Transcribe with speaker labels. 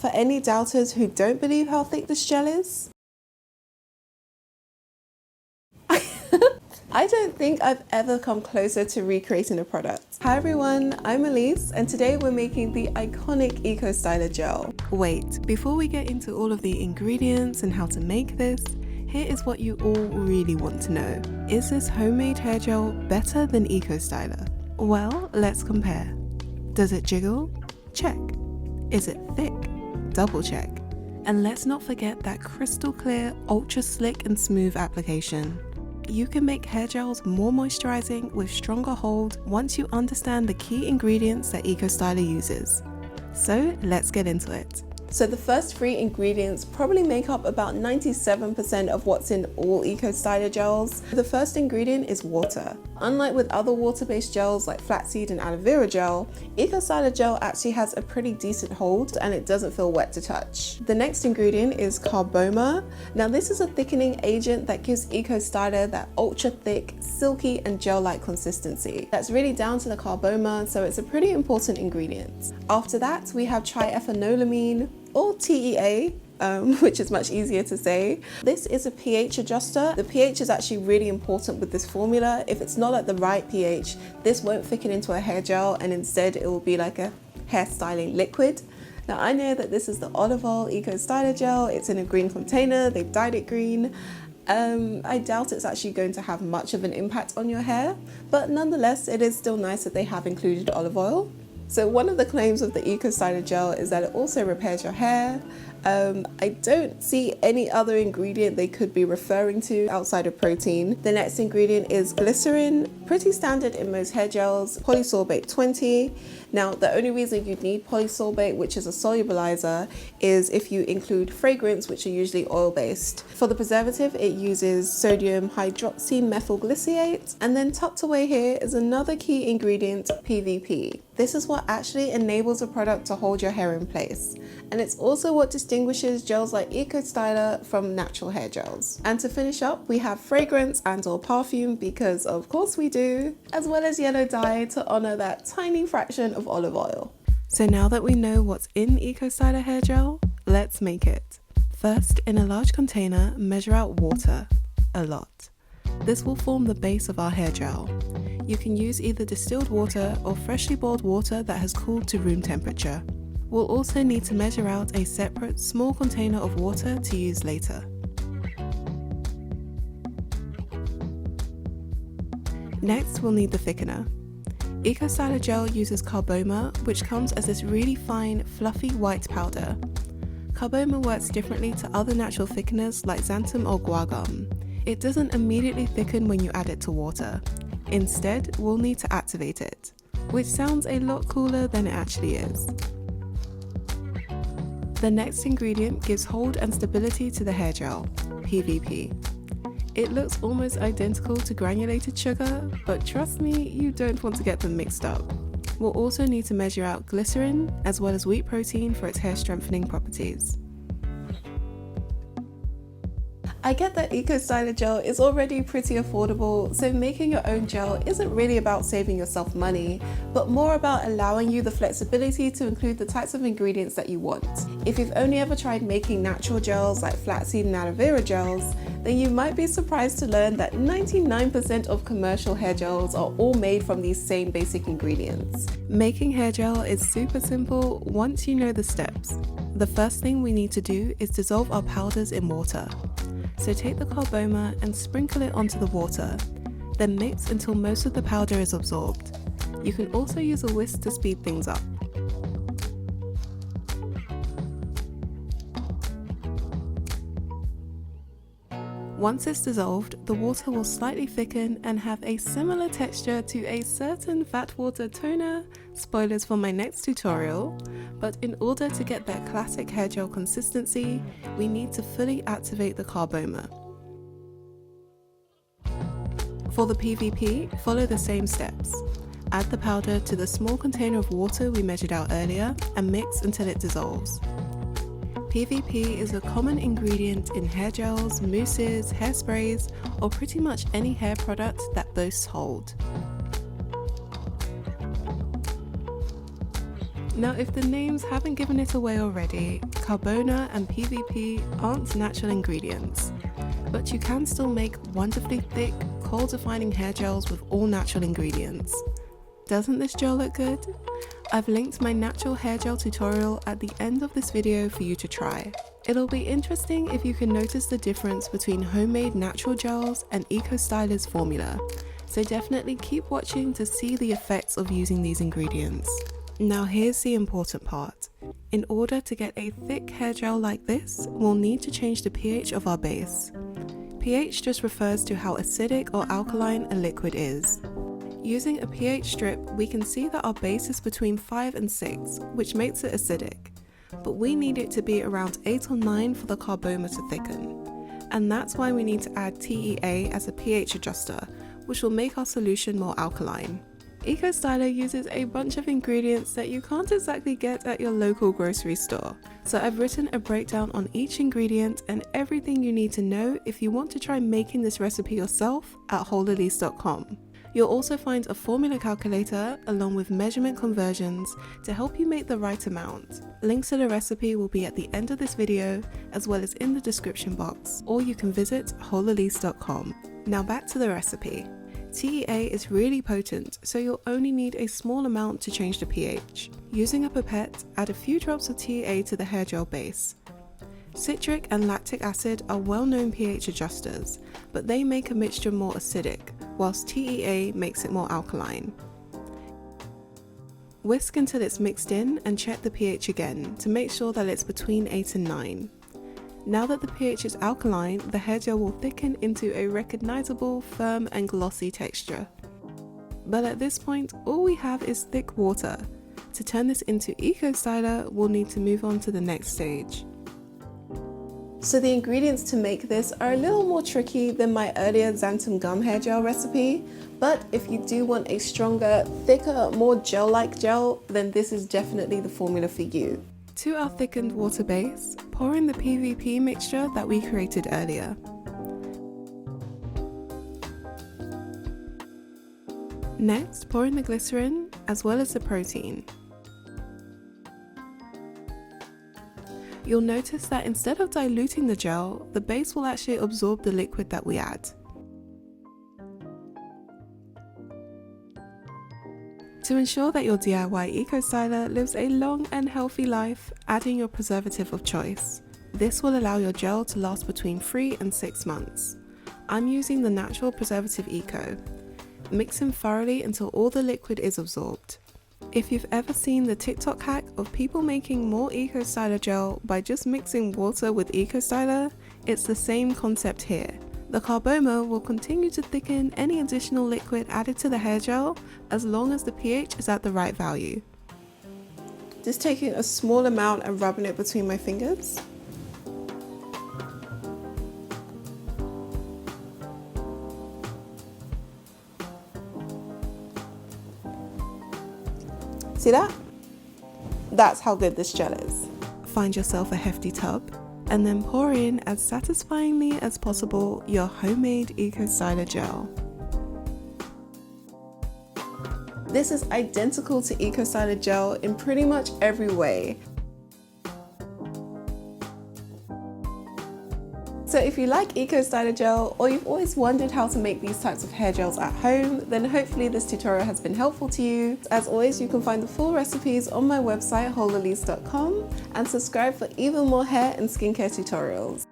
Speaker 1: for any doubters who don't believe how thick this gel is, I don't think I've ever come closer to recreating a product. Hi everyone, I'm Elise and today we're making the iconic Eco Styler Gel. Wait, before we get into all of the ingredients and how to make this, here is what you all really want to know. Is this homemade hair gel better than Eco Styler? Well, let's compare. Does it jiggle? Check. Is it thick? Double check. And let's not forget that crystal clear, ultra slick and smooth application. You can make hair gels more moisturizing with stronger hold once you understand the key ingredients that Eco Styler uses. So let's get into it. So the first three ingredients probably make up about 97% of what's in all Eco Styler gels. The first ingredient is water. Unlike with other water-based gels like flaxseed and aloe vera gel, Eco Styler gel actually has a pretty decent hold and it doesn't feel wet to touch. The next ingredient is carboma. Now this is a thickening agent that gives Eco Styler that ultra thick, silky and gel-like consistency. That's really down to the carboma, so it's a pretty important ingredient. After that, we have triethanolamine, or TEA, which is much easier to say. This is a pH adjuster. The pH is actually really important with this formula. If it's not at the right pH, this won't thicken into a hair gel and instead it will be like a hair styling liquid. Now I know that this is the olive oil Eco Styler Gel. It's in a green container, they've dyed it green. I doubt it's actually going to have much of an impact on your hair, but nonetheless, it is still nice that they have included olive oil. So one of the claims of the Eco Styler Gel is that it also repairs your hair. I don't see any other ingredient they could be referring to outside of protein. The next ingredient is glycerin, pretty standard in most hair gels, polysorbate 20. Now, the only reason you'd need polysorbate, which is a solubilizer, is if you include fragrance, which are usually oil-based. For the preservative, it uses sodium hydroxymethylglyciate. And then tucked away here is another key ingredient, PVP. This is what actually enables a product to hold your hair in place. And it's also what distinguishes gels like Eco Styler from natural hair gels. And to finish up, we have fragrance and/or perfume, because of course we do, as well as yellow dye to honor that tiny fraction of olive oil. So now that we know what's in Eco Styler hair gel, let's make it. First, in a large container, measure out water, a lot. This will form the base of our hair gel. You can use either distilled water or freshly boiled water that has cooled to room temperature. We'll also need to measure out a separate small container of water to use later. Next, we'll need the thickener. Eco Styler Gel uses carboma, which comes as this really fine, fluffy white powder. Carboma works differently to other natural thickeners like xanthan or guar gum. It doesn't immediately thicken when you add it to water. Instead, we'll need to activate it, which sounds a lot cooler than it actually is. The next ingredient gives hold and stability to the hair gel, PVP. It looks almost identical to granulated sugar, but trust me, you don't want to get them mixed up. We'll also need to measure out glycerin as well as wheat protein for its hair strengthening properties. I get that Eco Styler Gel is already pretty affordable, so making your own gel isn't really about saving yourself money, but more about allowing you the flexibility to include the types of ingredients that you want. If you've only ever tried making natural gels like flaxseed and aloe vera gels, then you might be surprised to learn that 99% of commercial hair gels are all made from these same basic ingredients. Making hair gel is super simple once you know the steps. The first thing we need to do is dissolve our powders in water. So take the carboma and sprinkle it onto the water, then mix until most of the powder is absorbed. You can also use a whisk to speed things up. Once it's dissolved, the water will slightly thicken and have a similar texture to a certain fat water toner, spoilers for my next tutorial, but in order to get that classic hair gel consistency, we need to fully activate the carboma. For the PVP, follow the same steps. Add the powder to the small container of water we measured out earlier and mix until it dissolves. PVP is a common ingredient in hair gels, mousses, hairsprays, or pretty much any hair product that boasts hold. Now, if the names haven't given it away already, carbona and PVP aren't natural ingredients, but you can still make wonderfully thick, kohl-defining hair gels with all natural ingredients. Doesn't this gel look good? I've linked my natural hair gel tutorial at the end of this video for you to try. It'll be interesting if you can notice the difference between homemade natural gels and STYLER's formula, so definitely keep watching to see the effects of using these ingredients. Now here's the important part. In order to get a thick hair gel like this, we'll need to change the pH of our base. pH just refers to how acidic or alkaline a liquid is. Using a pH strip, we can see that our base is between 5 and 6, which makes it acidic. But we need it to be around 8 or 9 for the carboma to thicken. And that's why we need to add TEA as a pH adjuster, which will make our solution more alkaline. STYLER uses a bunch of ingredients that you can't exactly get at your local grocery store. So I've written a breakdown on each ingredient and everything you need to know if you want to try making this recipe yourself at WholeElise.com. You'll also find a formula calculator along with measurement conversions to help you make the right amount. Links to the recipe will be at the end of this video as well as in the description box, or you can visit WholeElise.com. Now back to the recipe. TEA is really potent, so you'll only need a small amount to change the pH. Using a pipette, add a few drops of TEA to the hair gel base. Citric and lactic acid are well-known pH adjusters, but they make a mixture more acidic, whilst TEA makes it more alkaline. Whisk until it's mixed in and check the pH again to make sure that it's between 8 and 9. Now that the pH is alkaline, the hair gel will thicken into a recognizable, firm and glossy texture. But at this point, all we have is thick water. To turn this into STYLER, we'll need to move on to the next stage. So the ingredients to make this are a little more tricky than my earlier xanthan gum hair gel recipe, but if you do want a stronger, thicker, more gel-like gel, then this is definitely the formula for you. To our thickened water base, pour in the PVP mixture that we created earlier. Next, pour in the glycerin as well as the protein. You'll notice that instead of diluting the gel, the base will actually absorb the liquid that we add. To ensure that your DIY STYLER lives a long and healthy life, add in your preservative of choice. This will allow your gel to last between 3 and 6 months. I'm using the natural preservative Eco. Mix in thoroughly until all the liquid is absorbed. If you've ever seen the TikTok hack of people making more STYLER gel by just mixing water with STYLER, it's the same concept here. The carboma will continue to thicken any additional liquid added to the hair gel as long as the pH is at the right value. Just taking a small amount and rubbing it between my fingers. See that? That's how good this gel is. Find yourself a hefty tub and then pour in as satisfyingly as possible your homemade STYLER gel. This is identical to STYLER gel in pretty much every way. So if you like STYLER gel, or you've always wondered how to make these types of hair gels at home, then hopefully this tutorial has been helpful to you. As always, you can find the full recipes on my website WholeElise.com and subscribe for even more hair and skincare tutorials.